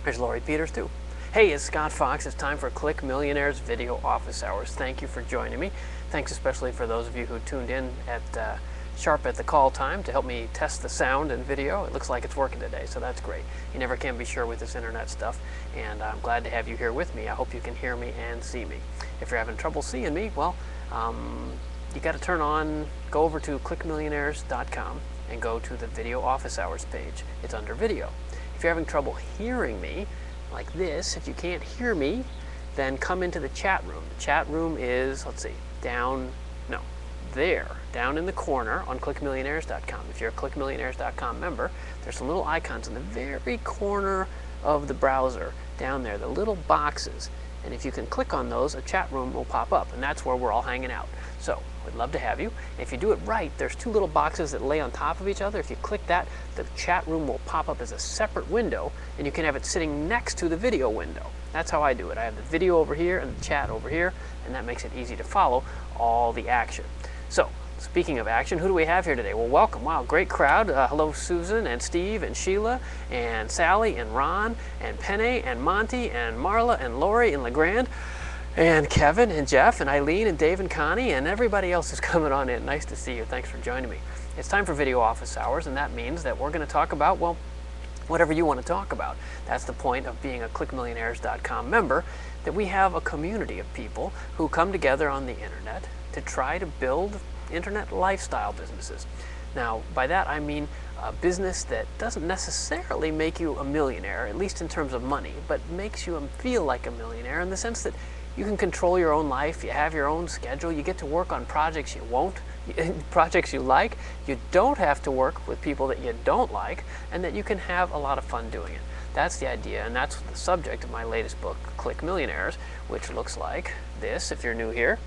There's Lori Peters too. Hey, it's Scott Fox. It's time for Click Millionaires Video Office Hours. Thank you for joining me. Thanks especially for those of you who tuned in at sharp at the call time to help me test the sound and video. It looks like it's working today, so that's great. You never can be sure with this internet stuff, and I'm glad to have you here with me. I hope you can hear me and see me. If you're having trouble seeing me, well, you got to go over to clickmillionaires.com and go to the Video Office Hours page. It's under Video. If you're having trouble hearing me, like this, if you can't hear me, then come into the chat room. The chat room is, let's see, down in the corner on clickmillionaires.com. If you're a clickmillionaires.com member, there's some little icons in the very corner of the browser down there, the little boxes. And if you can click on those, a chat room will pop up, and that's where we're all hanging out. So, we'd love to have you. And if you do it right, there's two little boxes that lay on top of each other. If you click that, the chat room will pop up as a separate window, and you can have it sitting next to the video window. That's how I do it. I have the video over here and the chat over here, and that makes it easy to follow all the action. So, speaking of action, who do we have here today? Well, welcome. Wow, great crowd. Hello, Susan and Steve and Sheila and Sally and Ron and Penny and Monty and Marla and Lori and LeGrand and Kevin and Jeff and Eileen and Dave and Connie and everybody else is coming on in. Nice to see you. Thanks for joining me. It's time for Video Office Hours, and that means that we're going to talk about, well, whatever you want to talk about. That's the point of being a clickmillionaires.com member, that we have a community of people who come together on the internet to try to build internet lifestyle businesses. Now, by that I mean a business that doesn't necessarily make you a millionaire, at least in terms of money, but makes you feel like a millionaire in the sense that you can control your own life, you have your own schedule, you get to work on projects projects you like, you don't have to work with people that you don't like, and that you can have a lot of fun doing it. That's the idea, and that's the subject of my latest book, Click Millionaires, which looks like this if you're new here.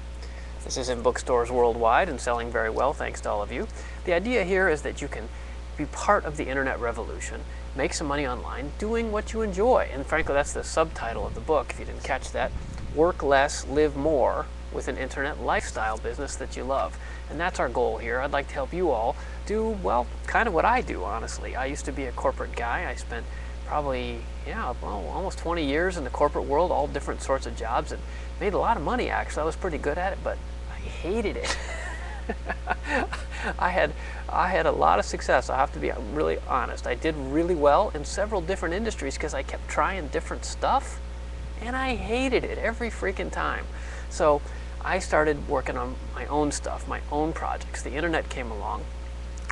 This is in bookstores worldwide and selling very well, thanks to all of you. The idea here is that you can be part of the internet revolution, make some money online, doing what you enjoy. And frankly, that's the subtitle of the book, if you didn't catch that. Work less, live more with an internet lifestyle business that you love. And that's our goal here. I'd like to help you all do, well, kind of what I do, honestly. I used to be a corporate guy. I spent probably, almost 20 years in the corporate world, all different sorts of jobs, and made a lot of money, actually. I was pretty good at it, but I hated it. I had a lot of success. I have to be really honest. I did really well in several different industries because I kept trying different stuff, and I hated it every freaking time. So I started working on my own stuff, my own projects. The internet came along,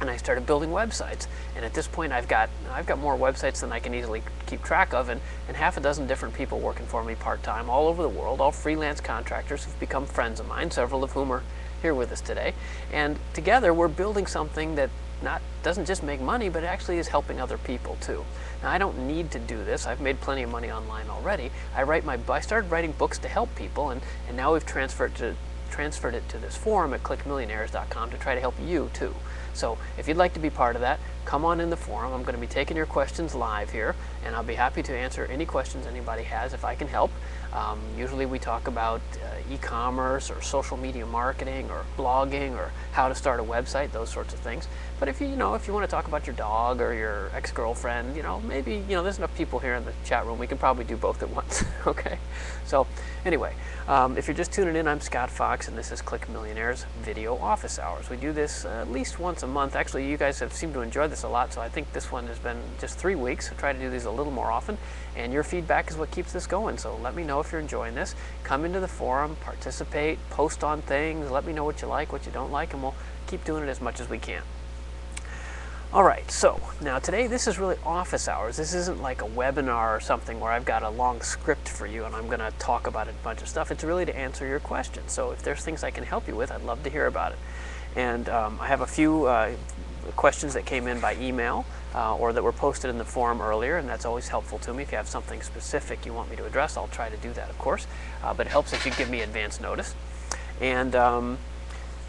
and I started building websites. And at this point, I've got more websites than I can easily keep track of, and half a dozen different people working for me part-time all over the world, all freelance contractors who've become friends of mine, several of whom are here with us today. And together, we're building something that doesn't just make money, but actually is helping other people too. Now, I don't need to do this. I've made plenty of money online already. I started writing books to help people, and now we've transferred it to this forum at clickmillionaires.com to try to help you too. So if you'd like to be part of that, come on in the forum. I'm going to be taking your questions live here, and I'll be happy to answer any questions anybody has if I can help. Usually we talk about e-commerce or social media marketing or blogging or how to start a website, those sorts of things. But if you want to talk about your dog or your ex-girlfriend, maybe, there's enough people here in the chat room, we can probably do both at once, okay? So anyway, if you're just tuning in, I'm Scott Fox, and this is Click Millionaires Video Office Hours. We do this at least once a month. Actually, you guys have seemed to enjoy this a lot, so I think this one has been just 3 weeks. So try to do these a little more often, and your feedback is what keeps this going. So let me know if you're enjoying this. Come into the forum, participate, post on things, let me know what you like, what you don't like, and we'll keep doing it as much as we can. All right, so now today this is really office hours. This isn't like a webinar or something where I've got a long script for you and I'm going to talk about a bunch of stuff. It's really to answer your questions. So if there's things I can help you with, I'd love to hear about it. And I have a few questions that came in by email or that were posted in the forum earlier, and that's always helpful to me. If you have something specific you want me to address, I'll try to do that, of course. But it helps if you give me advance notice. And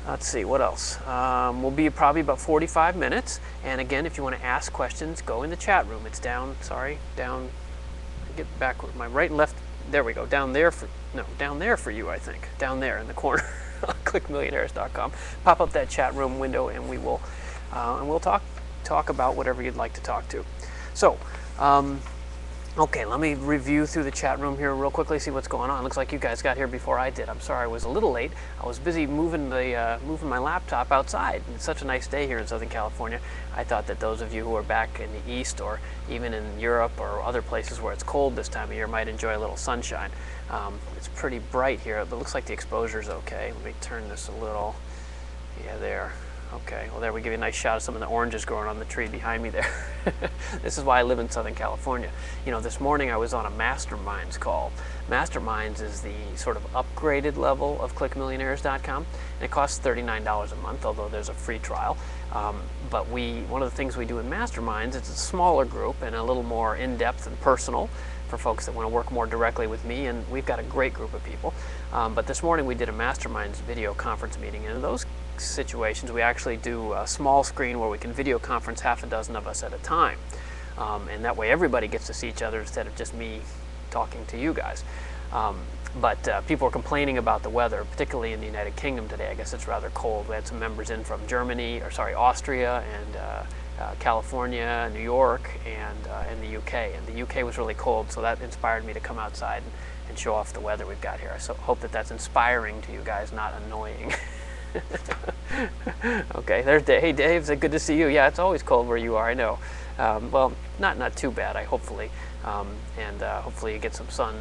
let's see, what else? We'll be probably about 45 minutes. And again, if you want to ask questions, go in the chat room. It's down, get backward, my right and left, there we go, down there for you, I think. Down there in the corner, clickmillionaires.com. Pop up that chat room window, and we'll talk about whatever you'd like to talk to. So, Okay, let me review through the chat room here real quickly, see what's going on. Looks like you guys got here before I did. I'm sorry I was a little late. I was busy moving my laptop outside. It's such a nice day here in Southern California. I thought that those of you who are back in the East or even in Europe or other places where it's cold this time of year might enjoy a little sunshine. It's pretty bright here, but it looks like the exposure's okay. Let me turn this a little. Yeah, there. Okay, well there we give you a nice shot of some of the oranges growing on the tree behind me there. This is why I live in Southern California. You know, this morning I was on a Masterminds call. Masterminds is the sort of upgraded level of ClickMillionaires.com, and it costs $39 a month, although there's a free trial. But one of the things we do in Masterminds, it's a smaller group and a little more in-depth and personal for folks that want to work more directly with me, and we've got a great group of people. But this morning we did a Masterminds video conference meeting, and in those situations we actually do a small screen where we can video conference half a dozen of us at a time, and that way everybody gets to see each other instead of just me talking to you guys. But people are complaining about the weather, particularly in the United Kingdom today. I guess it's rather cold. We had some members in from Austria and California, New York, and the UK. And the UK was really cold, so that inspired me to come outside and show off the weather we've got here. So hope that that's inspiring to you guys, not annoying. Okay, there's Dave. Hey Dave, it's good to see you. Yeah, it's always cold where you are, I know. Well, not too bad, hopefully. Hopefully you get some sun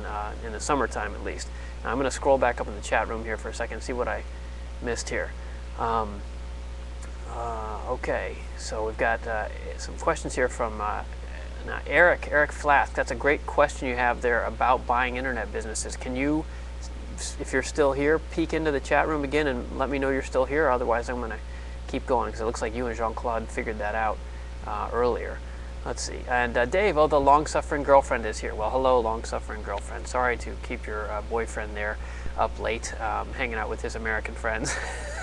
in the summertime at least. Now, I'm going to scroll back up in the chat room here for a second and see what I missed here. Okay, so we've got some questions here from Eric Flask. That's a great question you have there about buying internet businesses. Can you, if you're still here, peek into the chat room again and let me know you're still here? Otherwise, I'm going to keep going because it looks like you and Jean-Claude figured that out earlier. Let's see. And Dave, oh, the long-suffering girlfriend is here. Well, hello, long-suffering girlfriend. Sorry to keep your boyfriend there up late, hanging out with his American friends.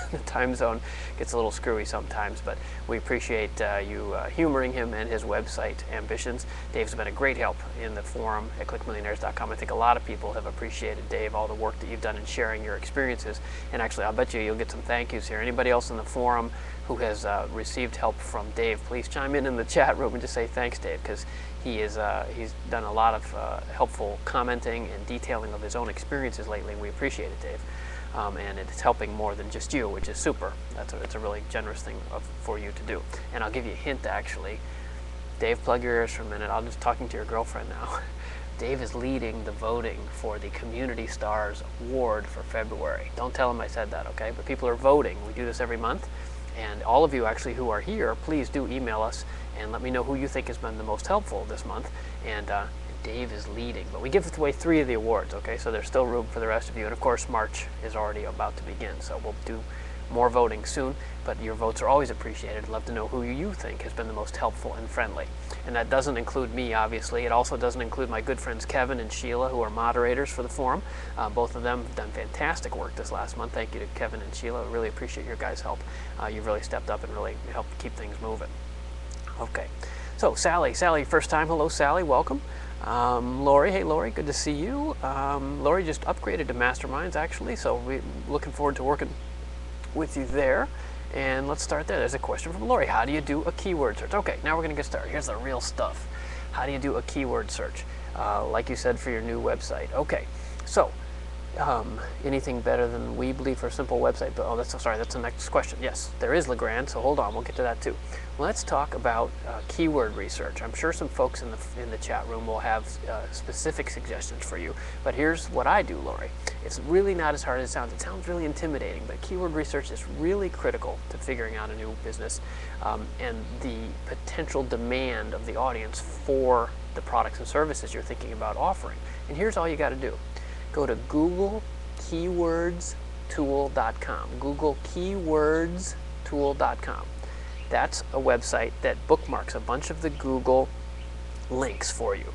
The time zone gets a little screwy sometimes, but we appreciate you humoring him and his website ambitions. Dave's been a great help in the forum at clickmillionaires.com. I think a lot of people have appreciated, Dave, all the work that you've done in sharing your experiences. And actually, I'll bet you'll get some thank yous here. Anybody else in the forum who has received help from Dave, please chime in the chat room and just say thanks, Dave, because he's done a lot of helpful commenting and detailing of his own experiences lately, and we appreciate it, Dave. And it's helping more than just you, which is super. It's a really generous thing for you to do. And I'll give you a hint, actually. Dave, plug your ears for a minute. I'm just talking to your girlfriend now. Dave is leading the voting for the Community Stars Award for February. Don't tell him I said that, okay? But people are voting. We do this every month. And all of you actually who are here, please do email us and let me know who you think has been the most helpful this month. And Dave is leading, but we give away 3 of the awards, okay? So there's still room for the rest of you. And of course, March is already about to begin, so we'll do more voting soon, but your votes are always appreciated. I'd love to know who you think has been the most helpful and friendly. And that doesn't include me, obviously. It also doesn't include my good friends Kevin and Sheila, who are moderators for the forum. Both of them have done fantastic work this last month. Thank you to Kevin and Sheila. I really appreciate your guys' help. You've really stepped up and really helped keep things moving. Okay, so Sally, first time. Hello, Sally, welcome. Lori, hey Lori, good to see you. Lori just upgraded to Masterminds actually, so we're looking forward to working with you there. And let's start there. There's a question from Lori. How do you do a keyword search? Okay, now we're going to get started. Here's the real stuff. How do you do a keyword search? Like you said, for your new website. Okay, so anything better than Weebly for a simple website? Oh, that's the next question. Yes, there is Legrand, so hold on, we'll get to that too. Let's talk about keyword research. I'm sure some folks in the chat room will have specific suggestions for you, but here's what I do, Lori. It's really not as hard as it sounds. It sounds really intimidating, but keyword research is really critical to figuring out a new business and the potential demand of the audience for the products and services you're thinking about offering. And here's all you got to do. Go to googlekeywordstool.com, googlekeywordstool.com. That's a website that bookmarks a bunch of the Google links for you.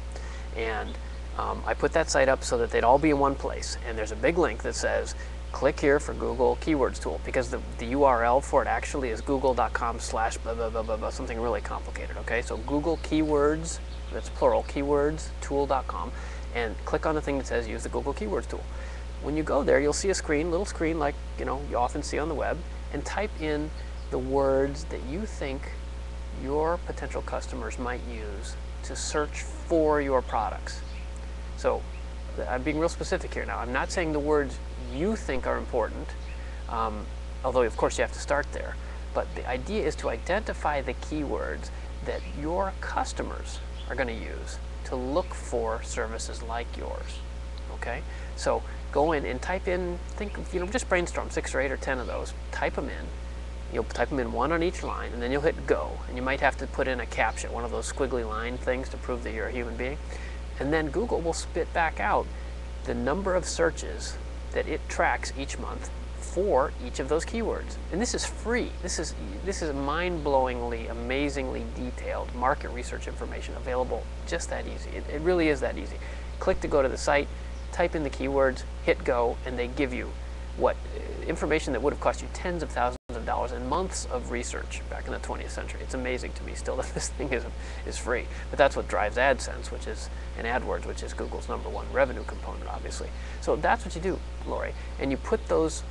And I put that site up so that they'd all be in one place. And there's a big link that says, click here for Google Keywords Tool, because the URL for it actually is google.com/blah, blah, blah, blah, blah, something really complicated, okay? So Google Keywords, that's plural, keywordstool.com, and click on the thing that says use the Google Keywords Tool. When you go there, you'll see a little screen like you often see on the web, and type in the words that you think your potential customers might use to search for your products. So I'm being real specific here now. I'm not saying the words you think are important, although of course you have to start there. But the idea is to identify the keywords that your customers are going to use to look for services like yours. Okay? So go in and type in, just brainstorm 6 or 8 or 10 of those, type them in. You'll type them in one on each line, and then you'll hit go. And you might have to put in a caption, one of those squiggly line things to prove that you're a human being. And then Google will spit back out the number of searches that it tracks each month for each of those keywords. And this is free. This is mind-blowingly, amazingly detailed market research information available just that easy. It really is that easy. Click to go to the site, type in the keywords, hit go, and they give you what information that would have cost you tens of thousands of dollars and months of research back in the 20th century. It's amazing to me still that this thing is free. But that's what drives AdSense, which is, and AdWords, which is Google's #1 revenue component, obviously. So that's what you do, Lori. And you put those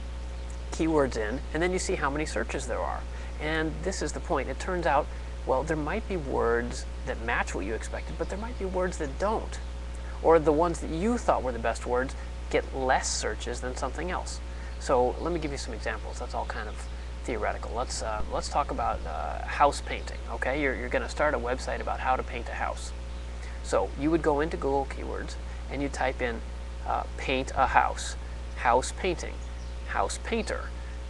keywords in, and then you see how many searches there are. And this is the point. It turns out, well, there might be words that match what you expected, but there might be words that don't. Or the ones that you thought were the best words get less searches than something else. So let me give you some examples. That's all kind of theoretical. Let's talk about house painting. Okay, you're going to start a website about how to paint a house. So you would go into Google Keywords and you type in paint a house, house painting, house painter,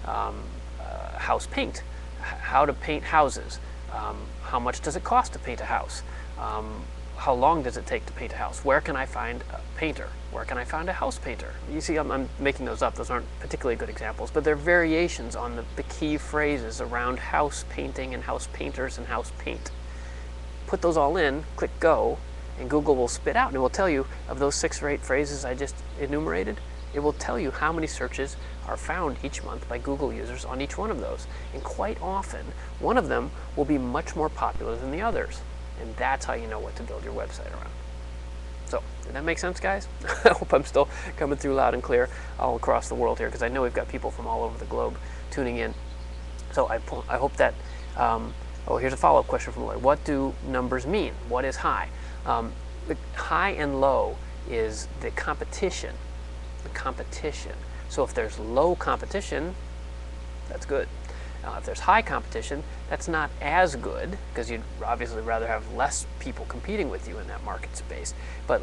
house paint, how to paint houses, how much does it cost to paint a house, how long does it take to paint a house, where can I find a painter, where can I find a house painter. You see, I'm making those up. Those aren't particularly good examples, but they're variations on the key phrases around house painting and house painters and house paint. Put those all in, click go, and Google will spit out, and it will tell you of those 6 or 8 phrases I just enumerated, it will tell you how many searches are found each month by Google users on each one of those. And quite often, one of them will be much more popular than the others. And that's how you know what to build your website around. So, did that make sense, guys? I hope I'm still coming through loud and clear all across the world here, because I know we've got people from all over the globe tuning in. So I hope that, oh, here's a follow-up question from Lloyd. What do numbers mean? What is high? The high and low is the competition. The competition. So if there's low competition, that's good. If there's high competition, that's not as good, because you'd obviously rather have less people competing with you in that market space. But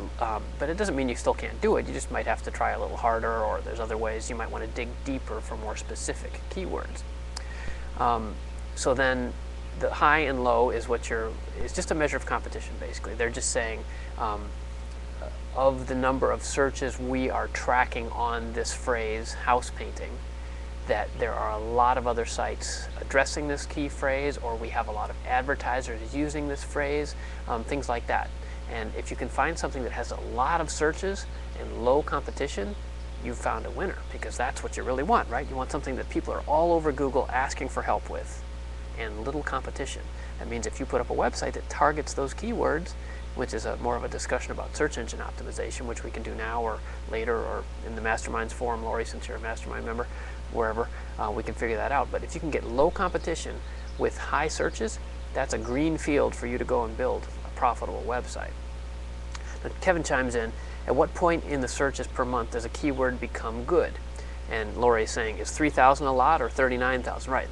it doesn't mean you still can't do it. You just might have to try a little harder, or there's other ways you might want to dig deeper for more specific keywords. So then the high and low is is just a measure of competition, basically. They're just saying of the number of searches we are tracking on this phrase, house painting, that there are a lot of other sites addressing this key phrase, or we have a lot of advertisers using this phrase, things like that. And if you can find something that has a lot of searches and low competition, you've found a winner, because that's what you really want, right? You want something that people are all over Google asking for help with, and little competition. That means if you put up a website that targets those keywords, which is more of a discussion about search engine optimization, which we can do now or later, or in the Masterminds forum, Lori, since you're a Mastermind member, wherever, we can figure that out. But if you can get low competition with high searches, that's a green field for you to go and build a profitable website. Now, Kevin chimes in, at what point in the searches per month does a keyword become good? And Lori is saying, is 3,000 a lot or 39,000? Right,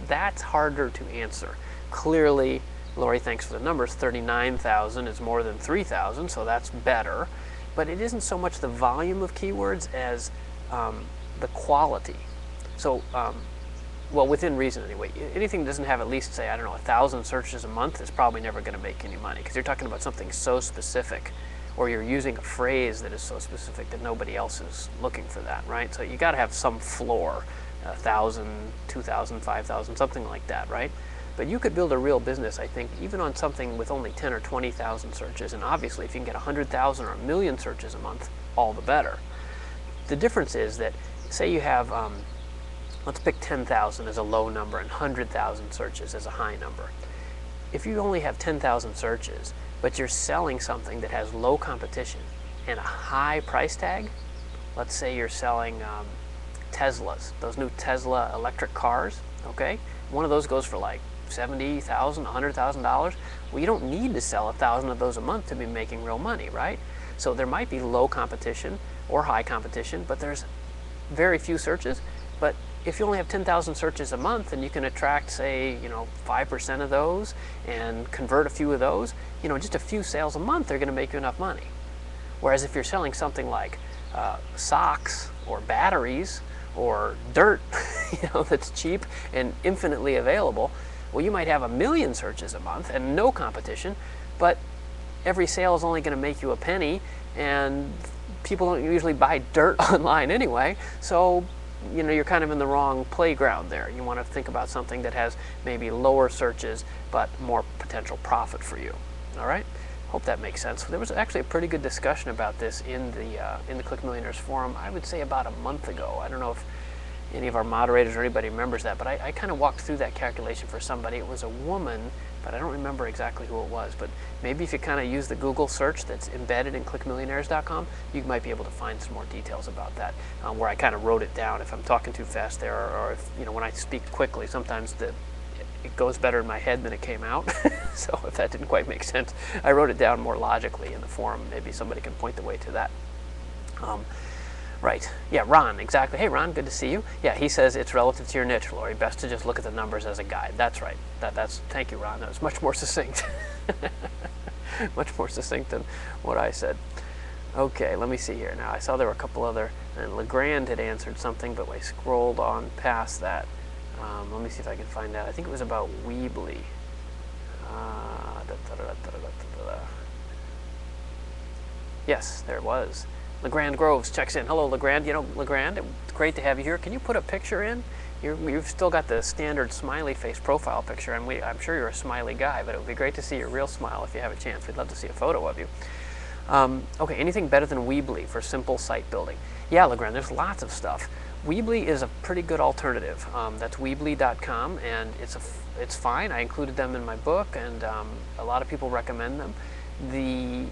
that's harder to answer. Clearly, Lori, thanks for the numbers, 39,000 is more than 3,000, so that's better. But it isn't so much the volume of keywords as the quality. So, well, within reason anyway. Anything that doesn't have at least, say, I don't know, 1,000 searches a month is probably never going to make any money, because you're talking about something so specific, or you're using a phrase that is so specific that nobody else is looking for that, right? So you got to have some floor, 1,000, 2,000, 5,000, something like that, right? But you could build a real business, I think, even on something with only 10 or 20,000 searches, and obviously if you can get 100,000 or 1,000,000 searches a month, all the better. The difference is that, say you have, let's pick 10,000 as a low number and 100,000 searches as a high number. If you only have 10,000 searches, but you're selling something that has low competition and a high price tag, let's say you're selling Teslas, those new Tesla electric cars, okay? One of those goes for like $70,000, $100,000. Well, you don't need to sell 1,000 of those a month to be making real money, right? So there might be low competition or high competition, but there's very few searches. But if you only have 10,000 searches a month and you can attract, say, 5% of those and convert a few of those, just a few sales a month are going to make you enough money. Whereas if you're selling something like socks or batteries or dirt, that's cheap and infinitely available, well, you might have 1 million searches a month and no competition, but every sale is only going to make you a penny, and people don't usually buy dirt online anyway, so you're kind of in the wrong playground there. You want to think about something that has maybe lower searches but more potential profit for you. All right? Hope that makes sense. There was actually a pretty good discussion about this in the Click Millionaires forum, I would say about a month ago. I don't know if any of our moderators or anybody remembers that, but I kind of walked through that calculation for somebody. It was a woman, but I don't remember exactly who it was. But maybe if you kind of use the Google search that's embedded in clickmillionaires.com, you might be able to find some more details about that, where I kind of wrote it down. If I'm talking too fast there, or if, when I speak quickly, sometimes it goes better in my head than it came out. So if that didn't quite make sense, I wrote it down more logically in the forum. Maybe somebody can point the way to that. Right. Yeah, Ron, exactly. Hey, Ron, good to see you. Yeah, he says it's relative to your niche, Lori. Best to just look at the numbers as a guide. That's right. Thank you, Ron. That was much more succinct. Much more succinct than what I said. Okay, let me see here. Now, I saw there were a couple other, and LeGrand had answered something, but I scrolled on past that. Let me see if I can find out. I think it was about Weebly. Yes, there it was. LeGrand Groves checks in. Hello, LeGrand. LeGrand, it's great to have you here. Can you put a picture in? You've still got the standard smiley face profile picture, and I'm sure you're a smiley guy, but it would be great to see your real smile if you have a chance. We'd love to see a photo of you. Okay, anything better than Weebly for simple site building? Yeah, LeGrand, there's lots of stuff. Weebly is a pretty good alternative. That's Weebly.com, and it's fine. I included them in my book, and a lot of people recommend them. There's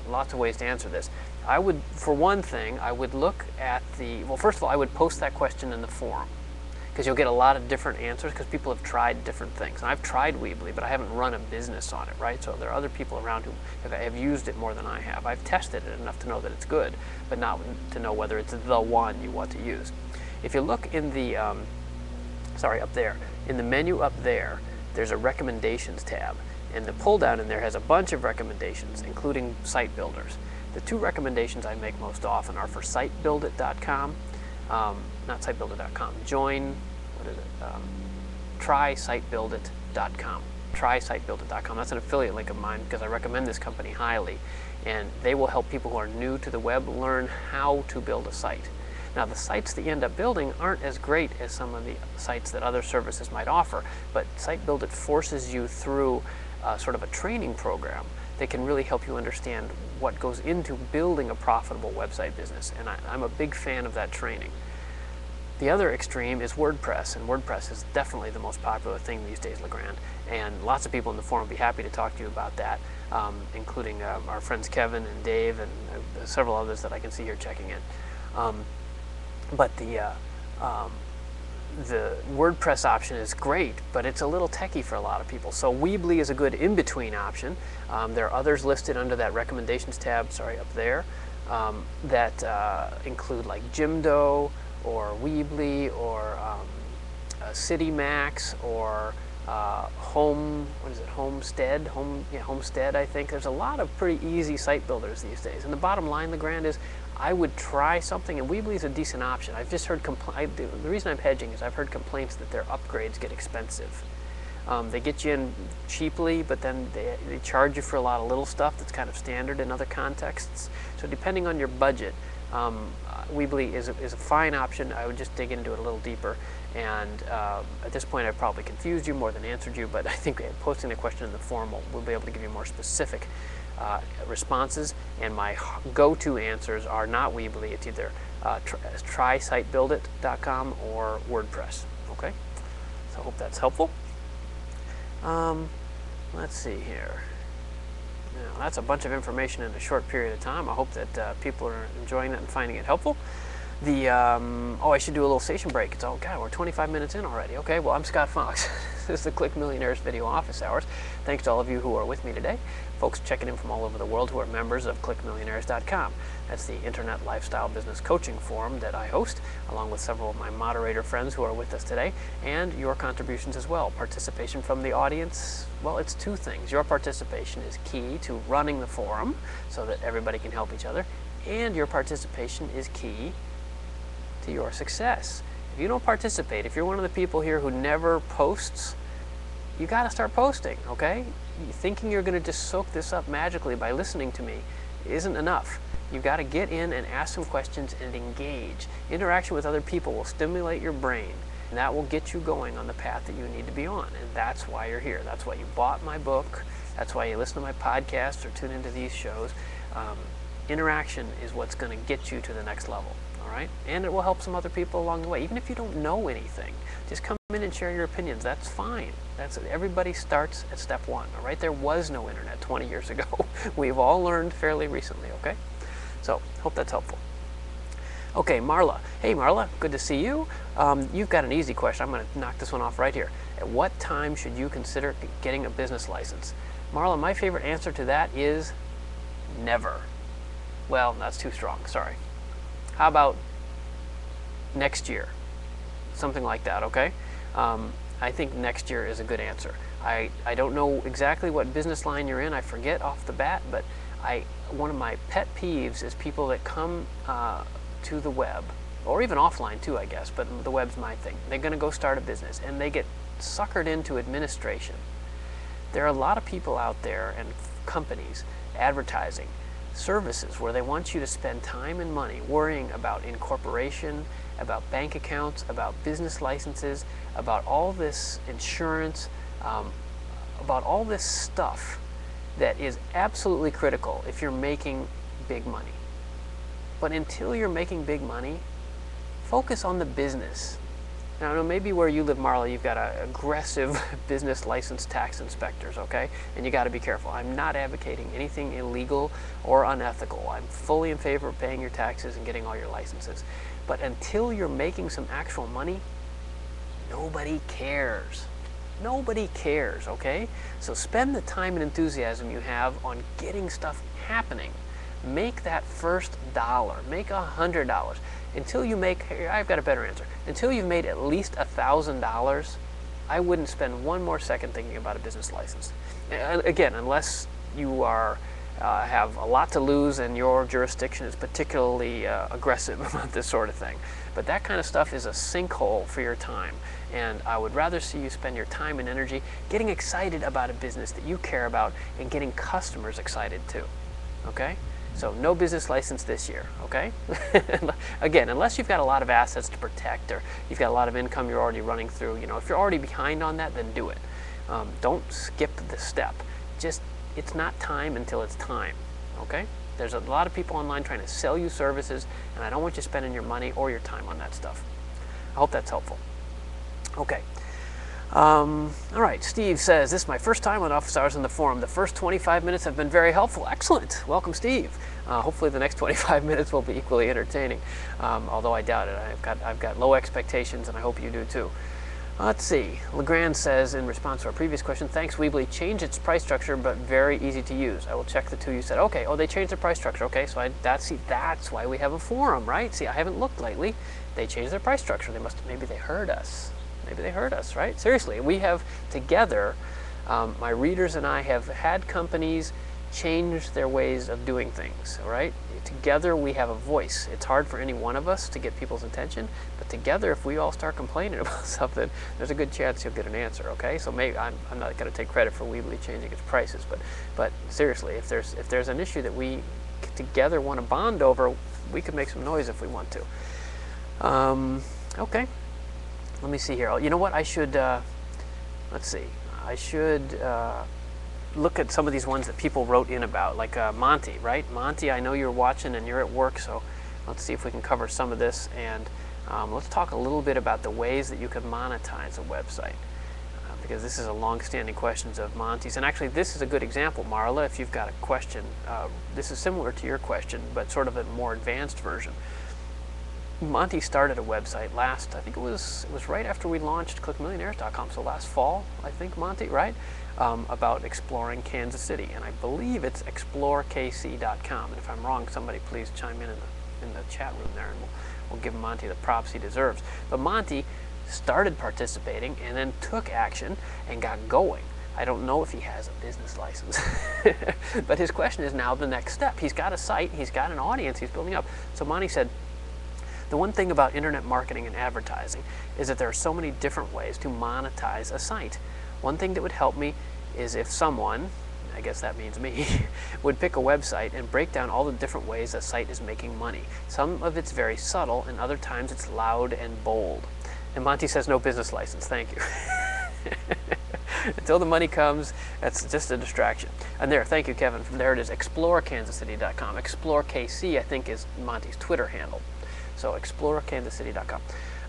lots of ways to answer this. For one thing, I would look at well, first of all, I would post that question in the forum, because you'll get a lot of different answers, because people have tried different things. And I've tried Weebly, but I haven't run a business on it, right? So there are other people around who have used it more than I have. I've tested it enough to know that it's good, but not to know whether it's the one you want to use. If you look in the, up there, in the menu up there, there's a recommendations tab. And the pull down in there has a bunch of recommendations, including site builders. The two recommendations I make most often are for sitebuildit.com, not sitebuildit.com, try sitebuildit.com. Try sitebuildit.com. That's an affiliate link of mine because I recommend this company highly. And they will help people who are new to the web learn how to build a site. Now, the sites that you end up building aren't as great as some of the sites that other services might offer, but SiteBuildit forces you through sort of a training program that can really help you understand what goes into building a profitable website business, and I'm a big fan of that training. The other extreme is WordPress, and WordPress is definitely the most popular thing these days, LeGrand, and lots of people in the forum will be happy to talk to you about that, including our friends Kevin and Dave and several others that I can see here checking in. But the WordPress option is great, but it's a little techie for a lot of people. So Weebly is a good in-between option. There are others listed under that recommendations tab, up there, that include like Jimdo or Weebly or CityMax or Homestead, I think. There's a lot of pretty easy site builders these days. And the bottom line, LeGrand, is I would try something, and Weebly is a decent option. I've just heard the reason I'm hedging is I've heard complaints that their upgrades get expensive. They get you in cheaply, but then they charge you for a lot of little stuff that's kind of standard in other contexts. So depending on your budget, Weebly is a fine option. I would just dig into it a little deeper. And at this point, I've probably confused you more than answered you, but I think posting the question in the forum will be able to give you more specific responses. And my go-to answers are not Weebly. It's either try sitebuildit.com or WordPress. Okay? So I hope that's helpful. Let's see here. Now, that's a bunch of information in a short period of time. I hope that people are enjoying that and finding it helpful. I should do a little station break. God, we're 25 minutes in already. Okay, well, I'm Scott Fox. is the Click Millionaires Video Office Hours. Thanks to all of you who are with me today. Folks checking in from all over the world who are members of ClickMillionaires.com. That's the Internet Lifestyle Business Coaching Forum that I host, along with several of my moderator friends who are with us today, and your contributions as well. Participation from the audience, well, it's two things. Your participation is key to running the forum so that everybody can help each other, and your participation is key to your success. If you don't participate, if you're one of the people here who never posts, you got to start posting, okay? Thinking you're going to just soak this up magically by listening to me isn't enough. You've got to get in and ask some questions and engage. Interaction with other people will stimulate your brain, and that will get you going on the path that you need to be on. And that's why you're here. That's why you bought my book. That's why you listen to my podcast or tune into these shows. Interaction is what's going to get you to the next level. All right? And it will help some other people along the way. Even if you don't know anything, just come in and share your opinions. That's fine. Everybody starts at step one. All right? There was no internet 20 years ago. We've all learned fairly recently. Okay? So, hope that's helpful. Okay, Marla. Hey, Marla. Good to see you. You've got an easy question. I'm going to knock this one off right here. At what time should you consider getting a business license? Marla, my favorite answer to that is never. Well, that's too strong. Sorry. How about next year? Something like that, okay? I think next year is a good answer. I don't know exactly what business line you're in. I forget off the bat, but one of my pet peeves is people that come to the web, or even offline too, I guess, but the web's my thing. They're going to go start a business, and they get suckered into administration. There are a lot of people out there and companies advertising services where they want you to spend time and money worrying about incorporation, about bank accounts, about business licenses, about all this insurance, about all this stuff that is absolutely critical if you're making big money. But until you're making big money, focus on the business. Now, I know maybe where you live, Marla, you've got aggressive business license tax inspectors, okay? And you got to be careful. I'm not advocating anything illegal or unethical. I'm fully in favor of paying your taxes and getting all your licenses. But until you're making some actual money, nobody cares. Nobody cares, okay? So spend the time and enthusiasm you have on getting stuff happening. Make that first dollar. Make $100. Until you make, I've got a better answer. Until you've made at least $1,000, I wouldn't spend one more second thinking about a business license. Again, unless you have a lot to lose and your jurisdiction is particularly aggressive about this sort of thing. But that kind of stuff is a sinkhole for your time. And I would rather see you spend your time and energy getting excited about a business that you care about and getting customers excited too. Okay? So no business license this year, okay? Again, unless you've got a lot of assets to protect or you've got a lot of income you're already running through, if you're already behind on that, then do it. Don't skip the step. It's not time until it's time, okay? There's a lot of people online trying to sell you services, and I don't want you spending your money or your time on that stuff. I hope that's helpful. Okay. All right, Steve says, this is my first time on Office Hours in the Forum. The first 25 minutes have been very helpful. Excellent. Welcome, Steve. Hopefully the next 25 minutes will be equally entertaining, although I doubt it. I've got low expectations, and I hope you do too. Let's see. Legrand says, in response to our previous question, thanks, Weebly changed its price structure, but very easy to use. I will check the two you said. Okay, they changed their price structure. Okay, so that's why we have a forum, right? See, I haven't looked lately. They changed their price structure. Maybe they heard us. Maybe they heard us, right? Seriously, we have together, my readers and I have had companies change their ways of doing things, all right? Together we have a voice. It's hard for any one of us to get people's attention, but together if we all start complaining about something, there's a good chance you'll get an answer, okay? So maybe I'm not going to take credit for Weebly changing its prices, but seriously, if there's an issue that we together want to bond over, we could make some noise if we want to. Okay. Let me see here. You know what? I should, let's see. I should look at some of these ones that people wrote in about, like Monty, right? Monty, I know you're watching and you're at work, so let's see if we can cover some of this. And let's talk a little bit about the ways that you can monetize a website, because this is a long-standing question of Monty's. And actually, this is a good example, Marla, if you've got a question. This is similar to your question, but sort of a more advanced version. Monty started a website last, I think it was right after we launched ClickMillionaires.com, so last fall, I think, Monty, right? About exploring Kansas City, and I believe it's explorekc.com. And if I'm wrong, somebody please chime in the chat room there, and we'll give Monty the props he deserves. But Monty started participating and then took action and got going. I don't know if he has a business license, but his question is now the next step. He's got a site, he's got an audience he's building up. So Monty said, the one thing about internet marketing and advertising is that there are so many different ways to monetize a site. One thing that would help me is if someone, I guess that means me, would pick a website and break down all the different ways a site is making money. Some of it's very subtle, and other times it's loud and bold. And Monty says no business license, thank you. Until the money comes, that's just a distraction. And there, thank you, Kevin. From there it is, explorekansascity.com. ExploreKC, I think, is Monty's Twitter handle. So explorekansascity.com.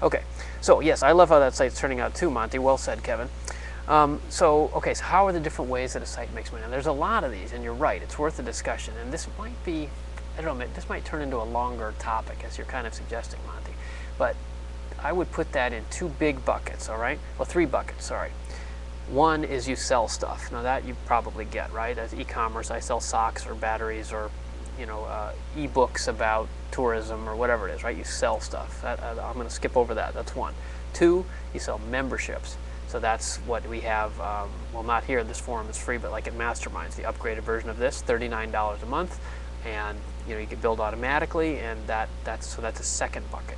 Okay, so yes, I love how that site's turning out too, Monty. Well said, Kevin. So how are the different ways that a site makes money? Now, there's a lot of these, and you're right, it's worth a discussion. And this might be, I don't know, this might turn into a longer topic, as you're kind of suggesting, Monty. But I would put that in two big buckets, all right? Well, three buckets, sorry. One is you sell stuff. Now that you probably get, right? As e-commerce, I sell socks or batteries or, you know, e-books about tourism or whatever it is, right? You sell stuff. I'm going to skip over that. That's one. Two, you sell memberships. So that's what we have, well, not here, this forum is free, but like at Masterminds, the upgraded version of this, $39 a month, and you know, you can build automatically, and that's a second bucket.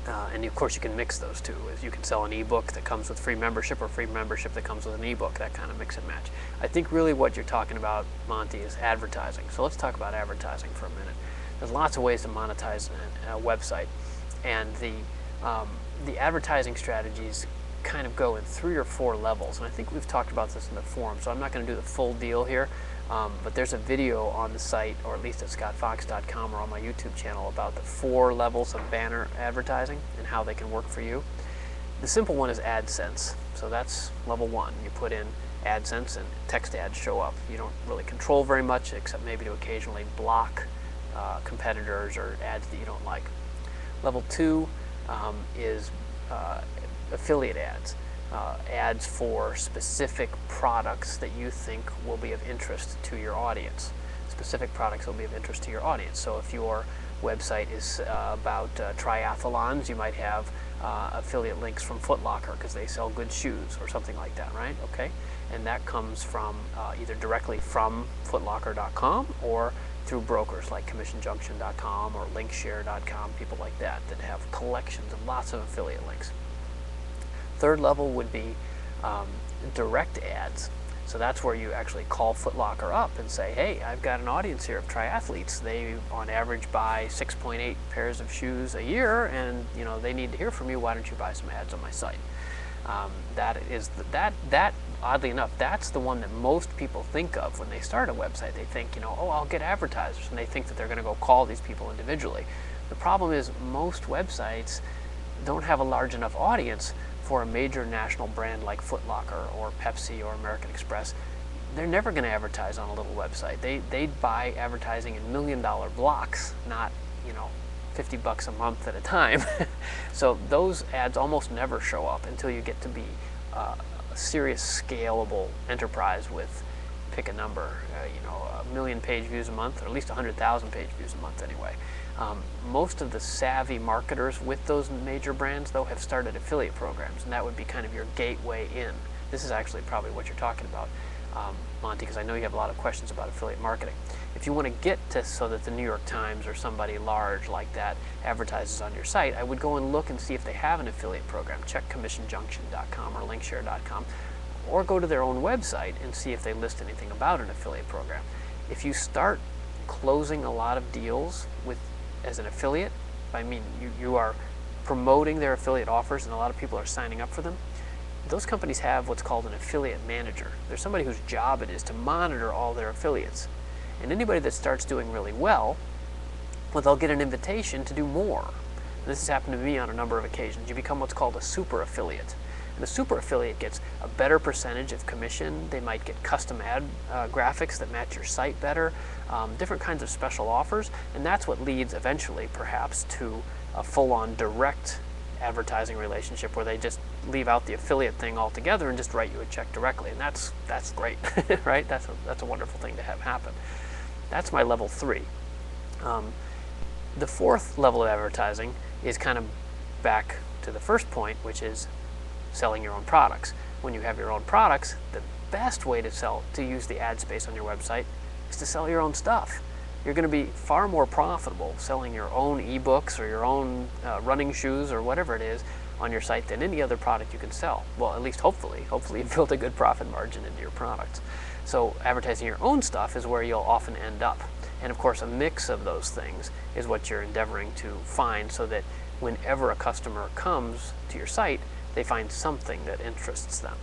And of course you can mix those two. You can sell an ebook that comes with free membership or free membership that comes with an ebook, that kind of mix and match. I think really what you're talking about, Monty, is advertising. So let's talk about advertising for a minute. There's lots of ways to monetize a website, and the advertising strategies kind of go in 3 or 4 levels, and I think we've talked about this in the forum, so I'm not going to do the full deal here, but there's a video on the site, or at least at scottfox.com or on my YouTube channel, about the 4 levels of banner advertising and how they can work for you. The simple one is AdSense, so that's level 1. You put in AdSense and text ads show up. You don't really control very much, except maybe to occasionally block competitors or ads that you don't like. Level 2 is affiliate ads. Ads for specific products that you think will be of interest to your audience. Specific products will be of interest to your audience. So if your website is about triathlons, you might have affiliate links from Foot Locker because they sell good shoes or something like that, right? Okay, and that comes from either directly from footlocker.com or through brokers like commissionjunction.com or linkshare.com, people like that have collections of lots of affiliate links. Third level would be direct ads. So that's where you actually call Foot Locker up and say, hey, I've got an audience here of triathletes. They on average buy 6.8 pairs of shoes a year, and you know they need to hear from you. Why don't you buy some ads on my site? That oddly enough, that's the one that most people think of when they start a website. They think, you know, oh, I'll get advertisers, and they think that they're going to go call these people individually. The problem is most websites don't have a large enough audience for a major national brand like Foot Locker or Pepsi or American Express. They're never going to advertise on a little website. They'd buy advertising in $1 million blocks, not, you know, $50 a month at a time. So those ads almost never show up until you get to be a serious scalable enterprise with, pick a number, you know, 1 million page views a month, or at least 100,000 page views a month anyway. Most of the savvy marketers with those major brands, though, have started affiliate programs, and that would be kind of your gateway in. This is actually probably what you're talking about, Monty, because I know you have a lot of questions about affiliate marketing. If you want to get to so that the New York Times or somebody large like that advertises on your site, I would go and look and see if they have an affiliate program. Check commissionjunction.com or linkshare.com, or go to their own website and see if they list anything about an affiliate program. If you start closing a lot of deals as an affiliate, I mean you are promoting their affiliate offers and a lot of people are signing up for them, those companies have what's called an affiliate manager. There's somebody whose job it is to monitor all their affiliates. And anybody that starts doing really well, they'll get an invitation to do more. And this has happened to me on a number of occasions. You become what's called a super affiliate, And the super affiliate gets a better percentage of commission. They might get custom ad graphics that match your site better, different kinds of special offers, and that's what leads eventually perhaps to a full-on direct advertising relationship where they just leave out the affiliate thing altogether and just write you a check directly, and that's great, right? That's a wonderful thing to have happen. That's my level 3. The fourth level of advertising is kind of back to the first point, which is selling your own products. When you have your own products, the best way to use the ad space on your website is to sell your own stuff. You're going to be far more profitable selling your own ebooks or your own running shoes or whatever it is on your site than any other product you can sell. Well, at least hopefully you've built a good profit margin into your products. So advertising your own stuff is where you'll often end up. And of course, a mix of those things is what you're endeavoring to find, so that whenever a customer comes to your site, they find something that interests them.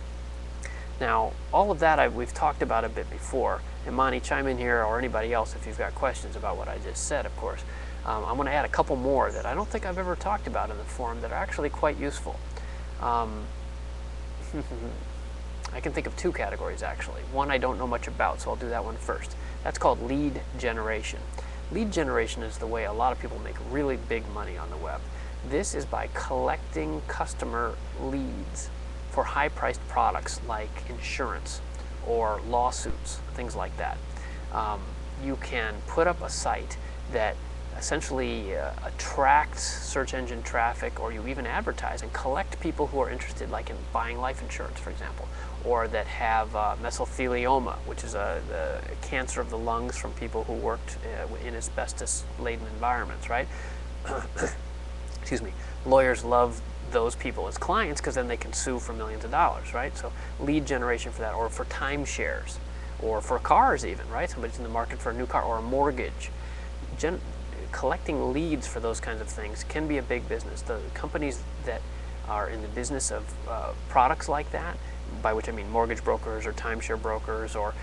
Now, all of that we've talked about a bit before, and Monty, chime in here, or anybody else if you've got questions about what I just said, of course. I'm going to add a couple more that I don't think I've ever talked about in the forum that are actually quite useful. I can think of 2 categories actually. One I don't know much about, so I'll do that one first. That's called lead generation. Lead generation is the way a lot of people make really big money on the web. This is by collecting customer leads for high-priced products like insurance or lawsuits, things like that. You can put up a site that essentially attracts search engine traffic, or you even advertise and collect people who are interested, like in buying life insurance, for example, or that have mesothelioma, which is the cancer of the lungs from people who worked in asbestos-laden environments, right? Excuse me. Lawyers love those people as clients because then they can sue for millions of dollars, right? So lead generation for that, or for timeshares, or for cars even, right? Somebody's in the market for a new car or a mortgage. Collecting leads for those kinds of things can be a big business. The companies that are in the business of products like that, by which I mean mortgage brokers or timeshare brokers or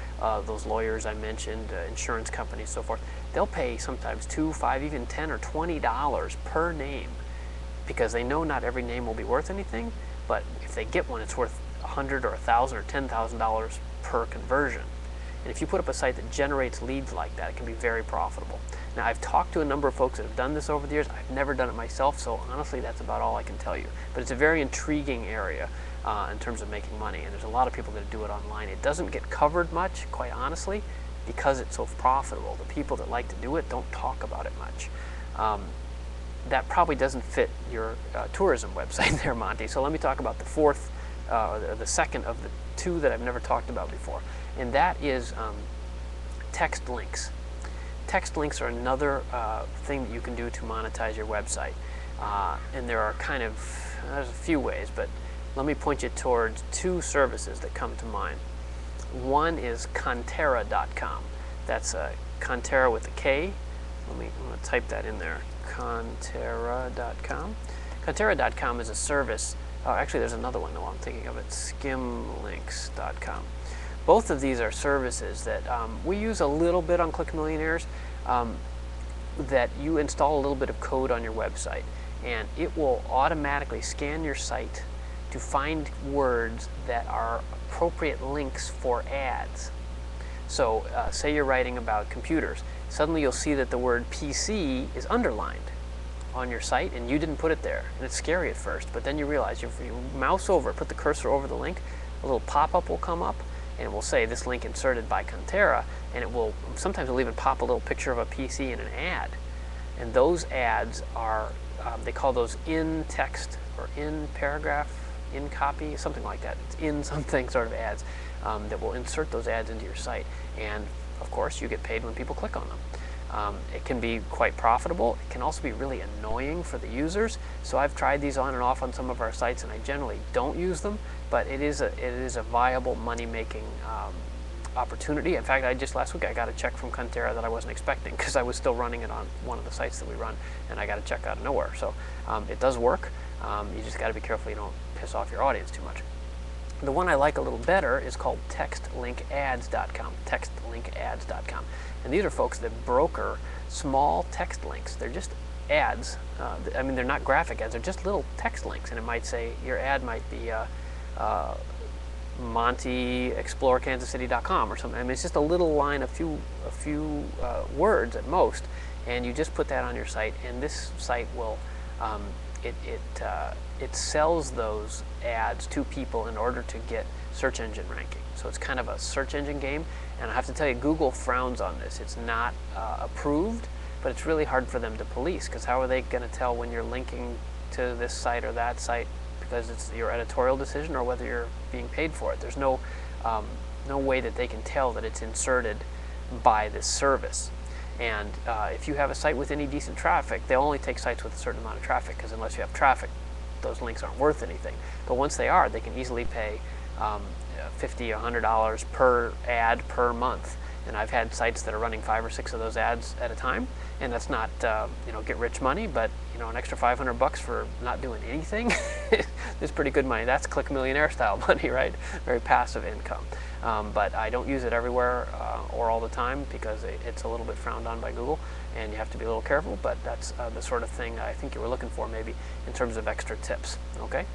those lawyers I mentioned, insurance companies, so forth, they'll pay sometimes $2, $5, even $10 or $20 per name, because they know not every name will be worth anything, but if they get one, it's worth $100 or $1,000 or $10,000 per conversion. And if you put up a site that generates leads like that, it can be very profitable. Now, I've talked to a number of folks that have done this over the years. I've never done it myself, so honestly, that's about all I can tell you. But it's a very intriguing area in terms of making money, and there's a lot of people that do it online. It doesn't get covered much, quite honestly, because it's so profitable. The people that like to do it don't talk about it much. That probably doesn't fit your tourism website there, Monty. So let me talk about the second of the 2 that I've never talked about before, and that is text links. Text links are another thing that you can do to monetize your website, and there are there's a few ways, but let me point you towards 2 services that come to mind. One is Conterra.com. That's Conterra with a K. I'm going to type that in there. Conterra.com. Conterra.com is a service. Actually, there's another one though I'm thinking of. It's Skimlinks.com. Both of these are services that we use a little bit on ClickMillionaires, that you install a little bit of code on your website, and it will automatically scan your site to find words that are appropriate links for ads. So say you're writing about computers. Suddenly you'll see that the word PC is underlined on your site, and you didn't put it there. And it's scary at first, but then you realize if you mouse over, put the cursor over the link, a little pop-up will come up, and it will say this link inserted by Conterra, and it will sometimes it'll even pop a little picture of a PC in an ad. And those ads are, they call those in text or in paragraph, in copy, something like that. It's in something sort of ads that will insert those ads into your site. And of course, you get paid when people click on them. It can be quite profitable. It can also be really annoying for the users. So I've tried these on and off on some of our sites, and I generally don't use them, but it is a viable money-making opportunity. In fact, last week I got a check from Conterra that I wasn't expecting, because I was still running it on one of the sites that we run, and I got a check out of nowhere. So it does work. You just got to be careful you don't piss off your audience too much. The one I like a little better is called TextLinkAds.com. TextLinkAds.com. And these are folks that broker small text links. They're just ads. I mean, they're not graphic ads. They're just little text links. And it might say, your ad might be, MontyExploreKansasCity.com or something. I mean, it's just a little line, a few words at most, and you just put that on your site, and this site will it sells those ads to people in order to get search engine ranking. So it's kind of a search engine game, and I have to tell you, Google frowns on this. It's not approved, but it's really hard for them to police, because how are they going to tell when you're linking to this site or that site because it's your editorial decision, or whether you're being paid for it? There's no way that they can tell that it's inserted by this service. And if you have a site with any decent traffic, they'll only take sites with a certain amount of traffic, because unless you have traffic, those links aren't worth anything. But once they are, they can easily pay $50, $100 per ad per month. And I've had sites that are running 5 or 6 of those ads at a time, and that's not get rich money, but an extra $500 for not doing anything is pretty good money. That's Click Millionaire style money, right? Very passive income. But I don't use it everywhere or all the time, because it's a little bit frowned on by Google, and you have to be a little careful. But that's the sort of thing I think you were looking for, maybe in terms of extra tips. Okay.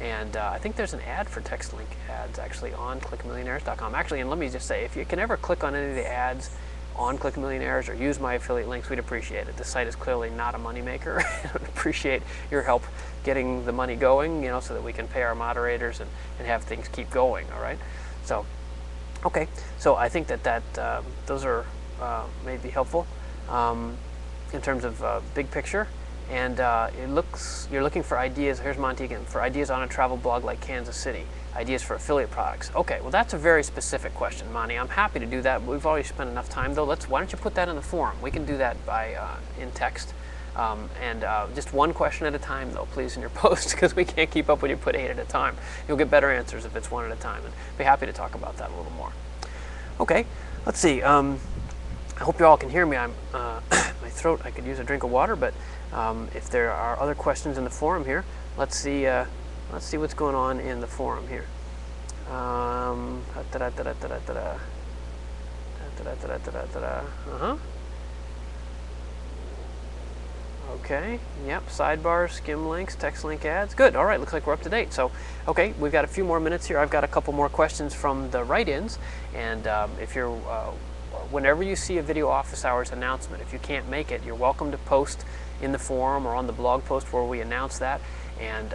And I think there's an ad for text link ads actually on clickmillionaires.com. Actually, and let me just say, if you can ever click on any of the ads on Click Millionaires or use my affiliate links, we'd appreciate it. This site is clearly not a moneymaker. I would appreciate your help getting the money going, so that we can pay our moderators and have things keep going, all right? So, okay, so I think that those are maybe helpful in terms of big picture. And you're looking for ideas. Here's Monty again, for ideas on a travel blog like Kansas City, ideas for affiliate products. Okay, well, that's a very specific question, Monty. I'm happy to do that. We've already spent enough time, though. Why don't you put that in the forum? We can do that by in text. Just one question at a time, though, please, in your post, because we can't keep up when you put 8 at a time. You'll get better answers if it's 1 at a time, and be happy to talk about that a little more. Okay, let's see. I hope you all can hear me. I'm my throat. I could use a drink of water, but if there are other questions in the forum here, let's see what's going on in the forum here. Okay, yep, sidebars, skim links, text link ads. Good, all right, looks like we're up to date. So, okay, we've got a few more minutes here. I've got a couple more questions from the write-ins, and if you're, whenever you see a Video Office Hours announcement, if you can't make it, you're welcome to post in the forum or on the blog post where we announce that, and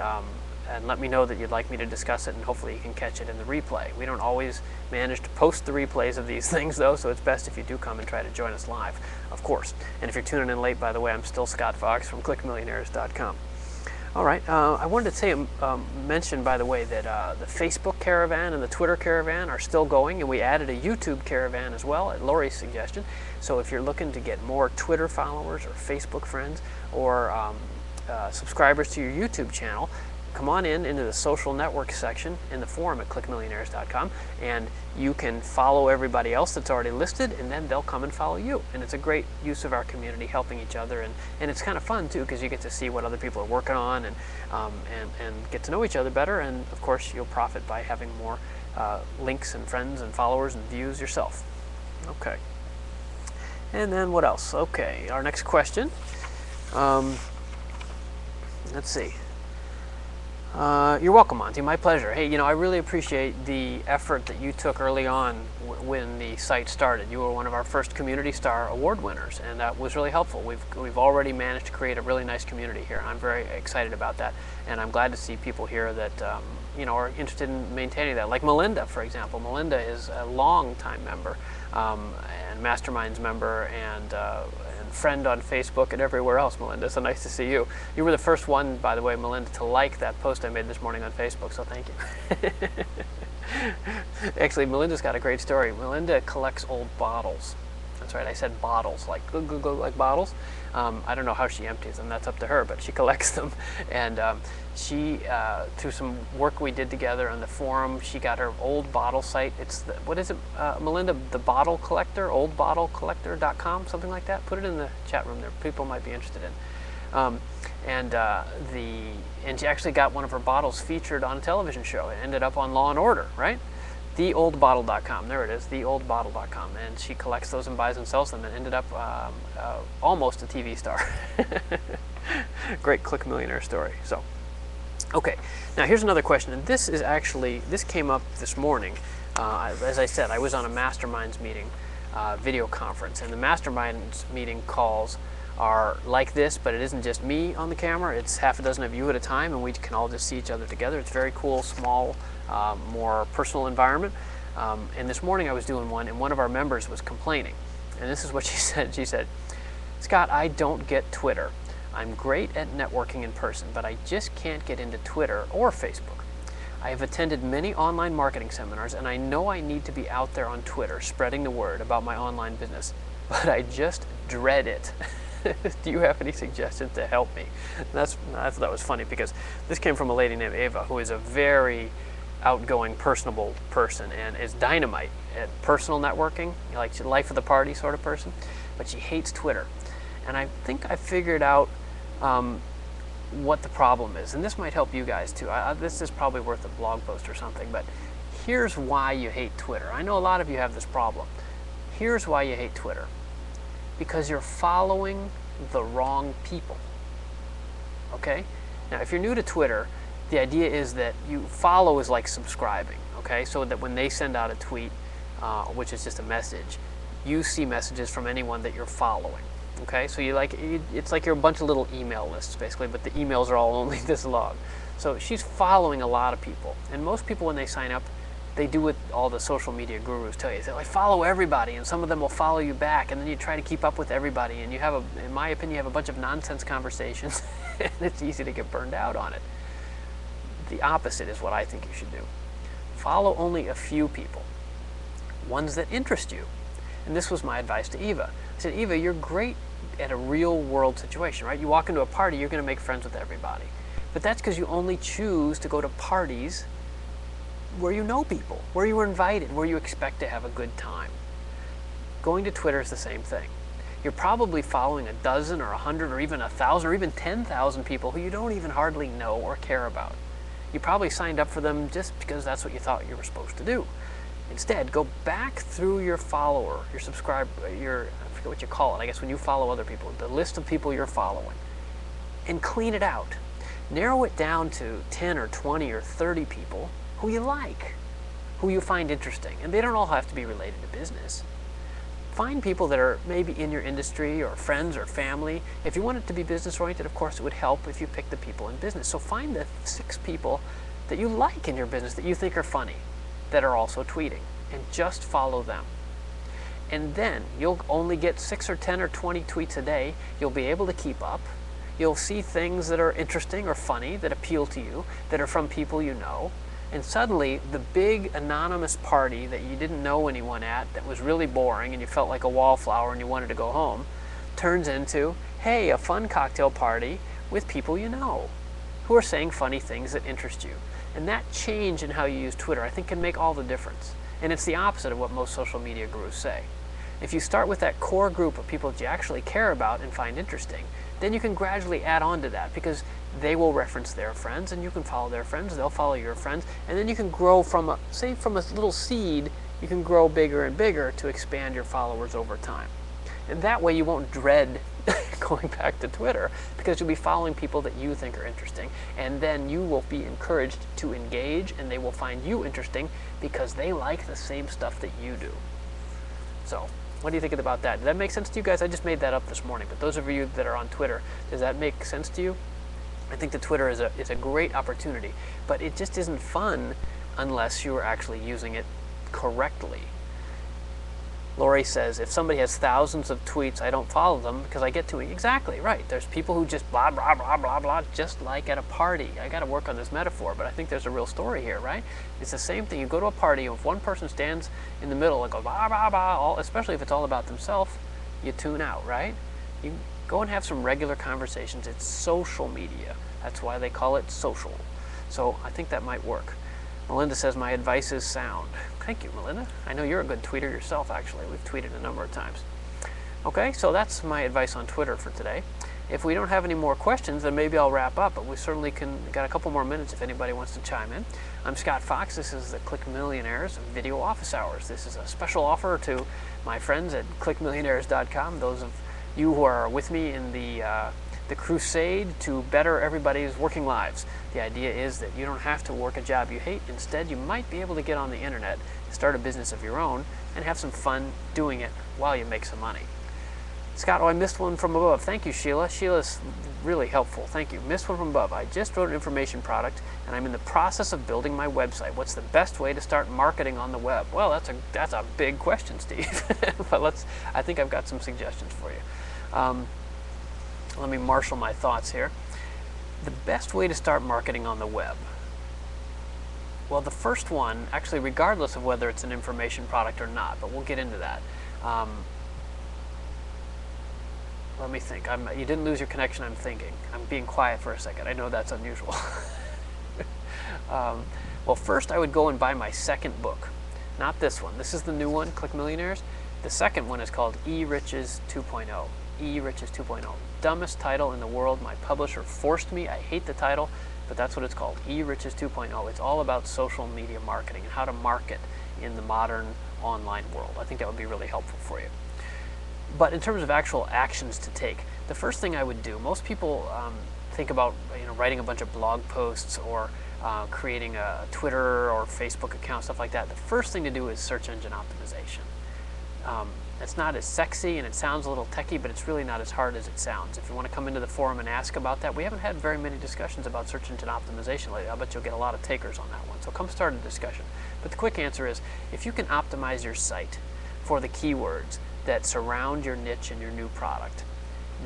let me know that you'd like me to discuss it, and hopefully you can catch it in the replay. We don't always manage to post the replays of these things, though, so it's best if you do come and try to join us live, of course. And if you're tuning in late, by the way, I'm still Scott Fox from ClickMillionaires.com. All right, I wanted to say, mention, by the way, that the Facebook caravan and the Twitter caravan are still going, and we added a YouTube caravan as well at Lori's suggestion. So if you're looking to get more Twitter followers or Facebook friends or subscribers to your YouTube channel, come on into the social network section in the forum at clickmillionaires.com, and you can follow everybody else that's already listed, and then they'll come and follow you. And it's a great use of our community, helping each other, and it's kind of fun too, because you get to see what other people are working on, and get to know each other better, and of course you'll profit by having more links and friends and followers and views yourself. Okay. And then what else? Okay, our next question. Let's see. You're welcome, Monty. My pleasure. Hey, I really appreciate the effort that you took early on when the site started. You were one of our first Community Star Award winners, and that was really helpful. We've already managed to create a really nice community here. I'm very excited about that, and I'm glad to see people here that are interested in maintaining that. Like Melinda, for example. Melinda is a long-time member and Masterminds member and friend on Facebook and everywhere else, Melinda. So nice to see you. You were the first one, by the way, Melinda, to like that post I made this morning on Facebook, so thank you. Actually, Melinda's got a great story. Melinda collects old bottles. That's right, I said bottles, like bottles. I don't know how she empties them, that's up to her, but she collects them. And she, through some work we did together on the forum, she got her old bottle site. It's, what is it, Melinda, the bottle collector, oldbottlecollector.com, something like that? Put it in the chat room there, people might be interested in. And she actually got one of her bottles featured on a television show. It ended up on Law and Order, right? TheOldBottle.com, there it is, TheOldBottle.com, and she collects those and buys and sells them, and ended up almost a TV star. Great Click Millionaire story. So, Okay, now here's another question, and this came up this morning. As I said, I was on a masterminds meeting, video conference, and the masterminds meeting calls are like this, but it isn't just me on the camera, it's half a dozen of you at a time, and we can all just see each other together. It's very cool, small, more personal environment. And this morning I was doing one, and one of our members was complaining. And this is what she said. She said, "Scott, I don't get Twitter. I'm great at networking in person, but I just can't get into Twitter or Facebook. I have attended many online marketing seminars, and I know I need to be out there on Twitter spreading the word about my online business, but I just dread it. Do you have any suggestions to help me?" I thought that was funny, because this came from a lady named Ava, who is a very outgoing, personable person and is dynamite at personal networking, like she's life of the party sort of person, but she hates Twitter. And I think I figured out what the problem is, and this might help you guys too. This is probably worth a blog post or something, but here's why you hate Twitter. I know a lot of you have this problem. Here's why you hate Twitter. Because you're following the wrong people. Okay? Now, if you're new to Twitter, the idea is that you follow is like subscribing, okay? So that when they send out a tweet, which is just a message, you see messages from anyone that you're following, okay? So it's like you're a bunch of little email lists, basically, but the emails are all only this long. So she's following a lot of people, and most people, when they sign up, they do what all the social media gurus tell you. They say, "I follow everybody," and some of them will follow you back, and then you try to keep up with everybody, and you have, in my opinion, you have a bunch of nonsense conversations, and it's easy to get burned out on it. The opposite is what I think you should do. Follow only a few people, ones that interest you. And this was my advice to Eva. I said, "Eva, you're great at a real world situation, right? You walk into a party, you're going to make friends with everybody. But that's because you only choose to go to parties where you know people, where you were invited, where you expect to have a good time. Going to Twitter is the same thing. You're probably following a dozen or 100 or even 1,000 or even 10,000 people who you don't even hardly know or care about. You probably signed up for them just because that's what you thought you were supposed to do. Instead, go back through your follower, your subscriber, I forget what you call it, I guess when you follow other people, the list of people you're following, and clean it out. Narrow it down to 10 or 20 or 30 people who you like, who you find interesting. And they don't all have to be related to business. Find people that are maybe in your industry or friends or family. If you want it to be business-oriented, of course, it would help if you pick the people in business. So find the 6 people that you like in your business that you think are funny, that are also tweeting, and just follow them. And then you'll only get 6 or 10 or 20 tweets a day. You'll be able to keep up. You'll see things that are interesting or funny that appeal to you, that are from people you know. And suddenly, the big anonymous party that you didn't know anyone at, that was really boring and you felt like a wallflower and you wanted to go home, turns into, hey, a fun cocktail party with people you know, who are saying funny things that interest you. And that change in how you use Twitter, I think, can make all the difference. And it's the opposite of what most social media gurus say. If you start with that core group of people that you actually care about and find interesting, then you can gradually add on to that, because they will reference their friends and you can follow their friends, they'll follow your friends, and then you can grow from a little seed, you can grow bigger and bigger to expand your followers over time. And that way you won't dread going back to Twitter, because you'll be following people that you think are interesting, and then you will be encouraged to engage, and they will find you interesting because they like the same stuff that you do. So, what do you think about that? Did that make sense to you guys? I just made that up this morning, but those of you that are on Twitter, does that make sense to you? I think that Twitter is a great opportunity, but it just isn't fun unless you are actually using it correctly. Lori says, if somebody has thousands of tweets, I don't follow them because I get to it. Exactly, right. There's people who just blah, blah, blah, blah, blah, just like at a party. I got to work on this metaphor, but I think there's a real story here, right? It's the same thing. You go to a party, and if one person stands in the middle and goes blah, blah, blah, especially if it's all about themselves, you tune out, right? You go and have some regular conversations. It's social media. That's why they call it social. So I think that might work. Melinda says, my advice is sound. Thank you, Melinda. I know you're a good tweeter yourself, actually. We've tweeted a number of times. Okay, so that's my advice on Twitter for today. If we don't have any more questions, then maybe I'll wrap up, but we certainly got a couple more minutes if anybody wants to chime in. I'm Scott Fox. This is the Click Millionaires Video Office Hours. This is a special offer to my friends at clickmillionaires.com, those of you who are with me in the the crusade to better everybody's working lives. The idea is that you don't have to work a job you hate. Instead, you might be able to get on the internet, start a business of your own, and have some fun doing it while you make some money. Scott, oh, I missed one from above. Thank you, Sheila. Sheila's really helpful. Thank you. Missed one from above. I just wrote an information product, and I'm in the process of building my website. What's the best way to start marketing on the web? Well, that's a big question, Steve. But I think I've got some suggestions for you. Let me marshal my thoughts here. The best way to start marketing on the web. Well, the first one, actually, regardless of whether it's an information product or not, but we'll get into that. Let me think. You didn't lose your connection, I'm thinking. I'm being quiet for a second. I know that's unusual. Well, first I would go and buy my second book. Not this one. This is the new one, Click Millionaires. The second one is called E-Riches 2.0. E-Riches 2.0. Dumbest title in the world. My publisher forced me. I hate the title, but that's what it's called. E-Riches 2.0. It's all about social media marketing and how to market in the modern online world. I think that would be really helpful for you. But in terms of actual actions to take, the first thing I would do, most people think about writing a bunch of blog posts or creating a Twitter or Facebook account, stuff like that. The first thing to do is search engine optimization. It's not as sexy and it sounds a little techy, but it's really not as hard as it sounds. If you want to come into the forum and ask about that, we haven't had very many discussions about search engine optimization lately. I bet you'll get a lot of takers on that one. So come start a discussion. But the quick answer is, if you can optimize your site for the keywords that surround your niche and your new product,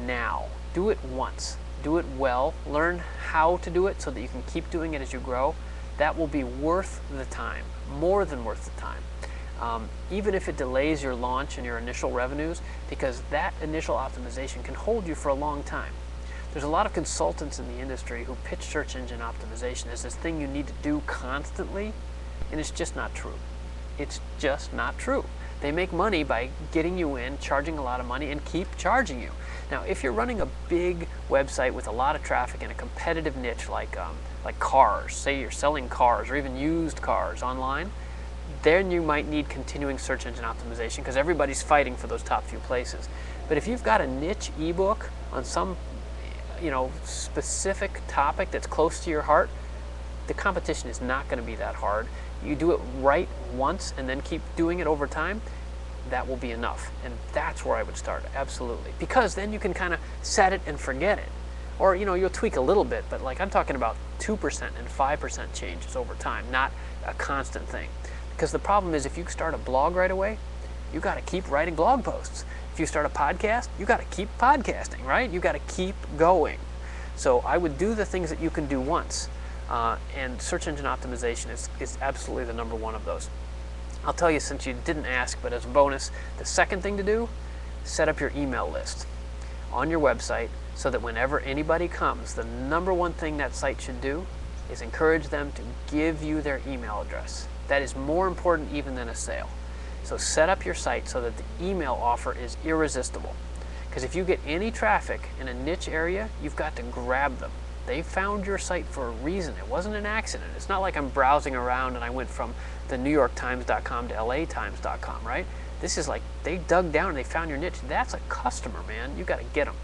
now, do it once. Do it well. Learn how to do it so that you can keep doing it as you grow. That will be worth the time, more than worth the time. Even if it delays your launch and your initial revenues, because that initial optimization can hold you for a long time. There's a lot of consultants in the industry who pitch search engine optimization as this thing you need to do constantly, and it's just not true. It's just not true. They make money by getting you in, charging a lot of money, and keep charging you. Now, if you're running a big website with a lot of traffic in a competitive niche like cars, say you're selling cars or even used cars online, then you might need continuing search engine optimization because everybody's fighting for those top few places. But if you've got a niche ebook on some specific topic that's close to your heart, the competition is not going to be that hard. You do it right once and then keep doing it over time, that will be enough. And that's where I would start, absolutely. Because then you can kind of set it and forget it. Or, you'll tweak a little bit, but I'm talking about 2% and 5% changes over time, not a constant thing. Because the problem is, if you start a blog right away, you got to keep writing blog posts. If you start a podcast, you got to keep podcasting, right? You got to keep going. So I would do the things that you can do once. And search engine optimization is absolutely the number one of those. I'll tell you, since you didn't ask, but as a bonus, the second thing to do, set up your email list on your website so that whenever anybody comes, the number one thing that site should do is encourage them to give you their email address. That is more important even than a sale. So set up your site so that the email offer is irresistible. Because if you get any traffic in a niche area, you've got to grab them. They found your site for a reason. It wasn't an accident. It's not like I'm browsing around and I went from the NewYorkTimes.com to LATimes.com, right? This is like they dug down and they found your niche. That's a customer, man. You got to get them.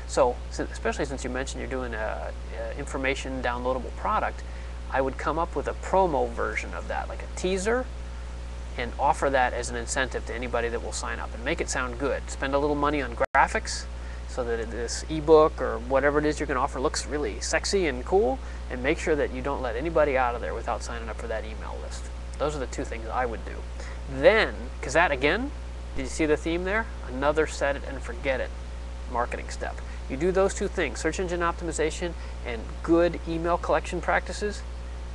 So, especially since you mentioned you're doing a information downloadable product, I would come up with a promo version of that, like a teaser, and offer that as an incentive to anybody that will sign up and make it sound good. Spend a little money on graphics so that this ebook or whatever it is you're going to offer looks really sexy and cool, and make sure that you don't let anybody out of there without signing up for that email list. Those are the two things I would do. Then, because that again, did you see the theme there? Another set it and forget it marketing step. You do those two things, search engine optimization and good email collection practices,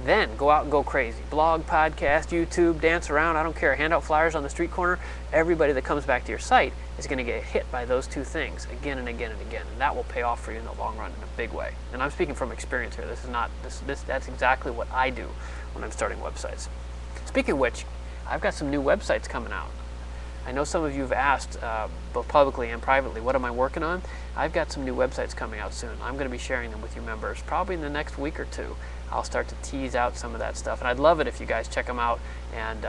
then go out and go crazy. Blog, podcast, YouTube, dance around, I don't care. Hand out flyers on the street corner. Everybody that comes back to your site is going to get hit by those two things again and again and again. And that will pay off for you in the long run in a big way. And I'm speaking from experience here. This is not, that's exactly what I do when I'm starting websites. Speaking of which, I've got some new websites coming out. I know some of you have asked, both publicly and privately, what am I working on? I've got some new websites coming out soon. I'm going to be sharing them with you members probably in the next week or two. I'll start to tease out some of that stuff, and I'd love it if you guys check them out and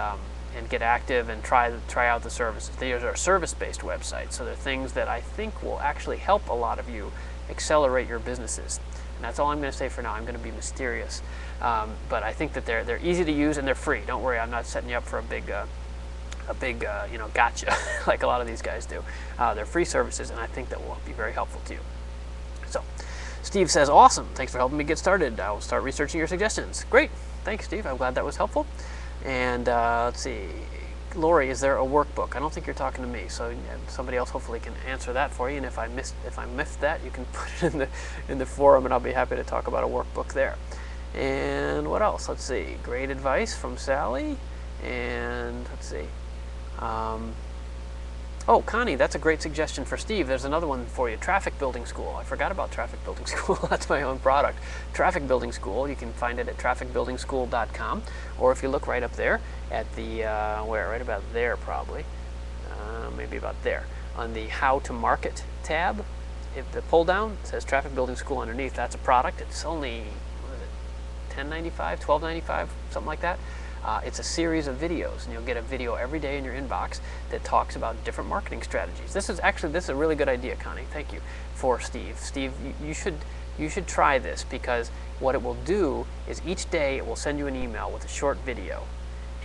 get active and try out the services. These are service-based websites, so they're things that I think will actually help a lot of you accelerate your businesses. And that's all I'm going to say for now. I'm going to be mysterious. But I think that they're easy to use and they're free. Don't worry, I'm not setting you up for a big gotcha like a lot of these guys do. They're free services, and I think that will be very helpful to you. So, Steve says, awesome. Thanks for helping me get started. I will start researching your suggestions. Great. Thanks, Steve. I'm glad that was helpful. And let's see. Lori, is there a workbook? I don't think you're talking to me, so somebody else hopefully can answer that for you. And if I missed that, you can put it in the forum, and I'll be happy to talk about a workbook there. And what else? Let's see. Great advice from Sally. And let's see. Oh, Connie, that's a great suggestion for Steve. There's another one for you. Traffic Building School. I forgot about Traffic Building School. That's my own product. Traffic Building School. You can find it at trafficbuildingschool.com, or if you look right up there at the right about there probably, maybe about there on the How to Market tab. If the pull down says Traffic Building School underneath, that's a product. It's only, what is it, $10.95, $12.95, something like that. It's a series of videos, and you'll get a video every day in your inbox that talks about different marketing strategies. This is a really good idea, Connie. Thank you for Steve. Steve, you should try this, because what it will do is each day it will send you an email with a short video,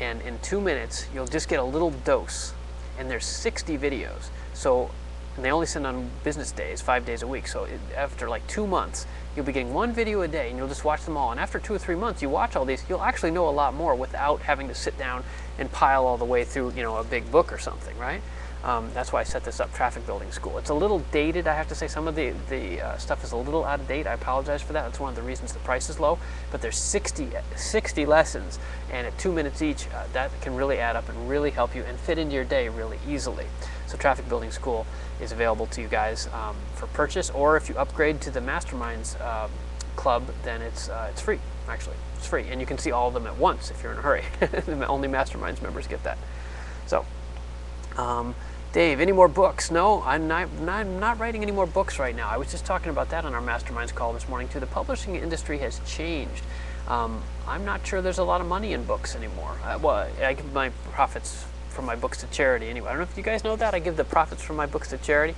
and in 2 minutes you'll just get a little dose. And there's 60 videos. So, and they only send on business days, 5 days a week. So after like 2 months, you'll be getting one video a day, and you'll just watch them all. And after 2 or 3 months, you watch all these, you'll actually know a lot more without having to sit down and pile all the way through, a big book or something, right? That's why I set this up, Traffic Building School. It's a little dated, I have to say. Some of the stuff is a little out of date. I apologize for that. That's one of the reasons the price is low. But there's 60 lessons, and at 2 minutes each, that can really add up and really help you and fit into your day really easily. So Traffic Building School is available to you guys for purchase, or if you upgrade to the Masterminds Club, then it's free. Actually, it's free, and you can see all of them at once if you're in a hurry. Only Masterminds members get that. So, Dave, any more books? No, I'm not writing any more books right now. I was just talking about that on our Masterminds call this morning too. The publishing industry has changed. I'm not sure there's a lot of money in books anymore. Well, I give my profits from my books to charity anyway. I don't know if you guys know that. I give the profits from my books to charity.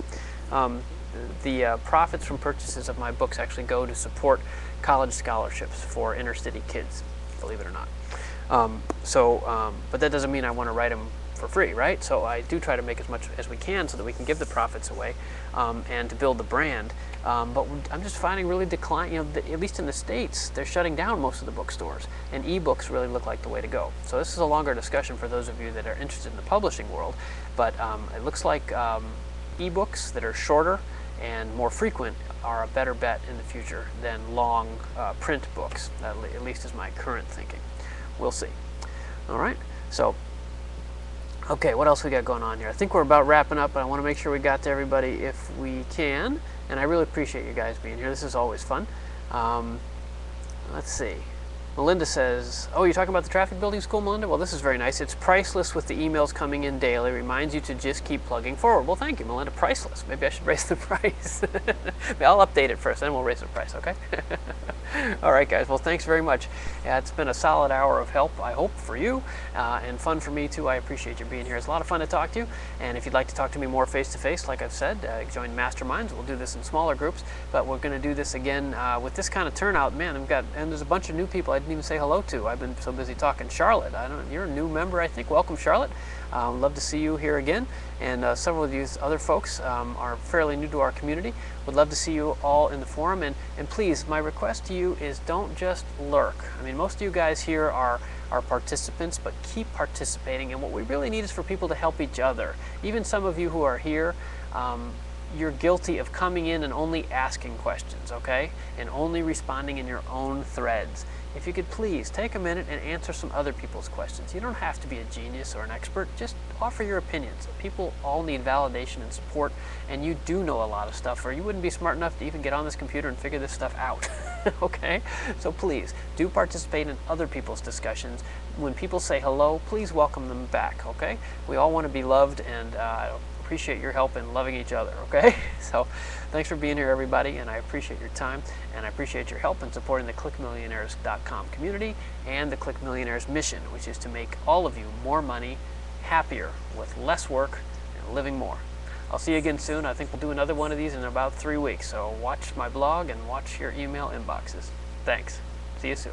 The profits from purchases of my books actually go to support college scholarships for inner city kids, believe it or not. But that doesn't mean I want to write them for free, right? So I do try to make as much as we can so that we can give the profits away and to build the brand. But I'm just finding really decline, at least in the States, they're shutting down most of the bookstores, and ebooks really look like the way to go. So this is a longer discussion for those of you that are interested in the publishing world, but it looks like ebooks that are shorter and more frequent are a better bet in the future than long print books. That at least is my current thinking. We'll see. All right, so okay, what else we got going on here? I think we're about wrapping up, but I want to make sure we got to everybody if we can. And I really appreciate you guys being here. This is always fun. Let's see. Melinda says, oh, you're talking about the Traffic Building School, Melinda? Well, this is very nice. It's priceless with the emails coming in daily. Reminds you to just keep plugging forward. Well, thank you, Melinda. Priceless. Maybe I should raise the price. I'll update it first, then we'll raise the price, okay? All right, guys. Well, thanks very much. It's been a solid hour of help, I hope, for you, and fun for me, too. I appreciate you being here. It's a lot of fun to talk to you, and if you'd like to talk to me more face-to-face, like I've said, join Masterminds. We'll do this in smaller groups, but we're going to do this again with this kind of turnout. Man, and there's a bunch of new people I didn't even say hello to. I've been so busy talking. Charlotte, you're a new member, I think. Welcome, Charlotte. Love to see you here again, and several of you other folks are fairly new to our community. Would love to see you all in the forum, and please, my request to you is don't just lurk. I mean, most of you guys here are participants, but keep participating, and what we really need is for people to help each other. Even some of you who are here, you're guilty of coming in and only asking questions, okay? And only responding in your own threads. If you could please take a minute and answer some other people's questions. You don't have to be a genius or an expert, just offer your opinions. People all need validation and support, and you do know a lot of stuff, or you wouldn't be smart enough to even get on this computer and figure this stuff out, okay? So please, do participate in other people's discussions. When people say hello, please welcome them back, okay? We all want to be loved, and appreciate your help in loving each other, okay? So thanks for being here, everybody, and I appreciate your time, and I appreciate your help in supporting the ClickMillionaires.com community and the Click Millionaires mission, which is to make all of you more money, happier, with less work, and living more. I'll see you again soon. I think we'll do another one of these in about 3 weeks. So watch my blog and watch your email inboxes. Thanks. See you soon.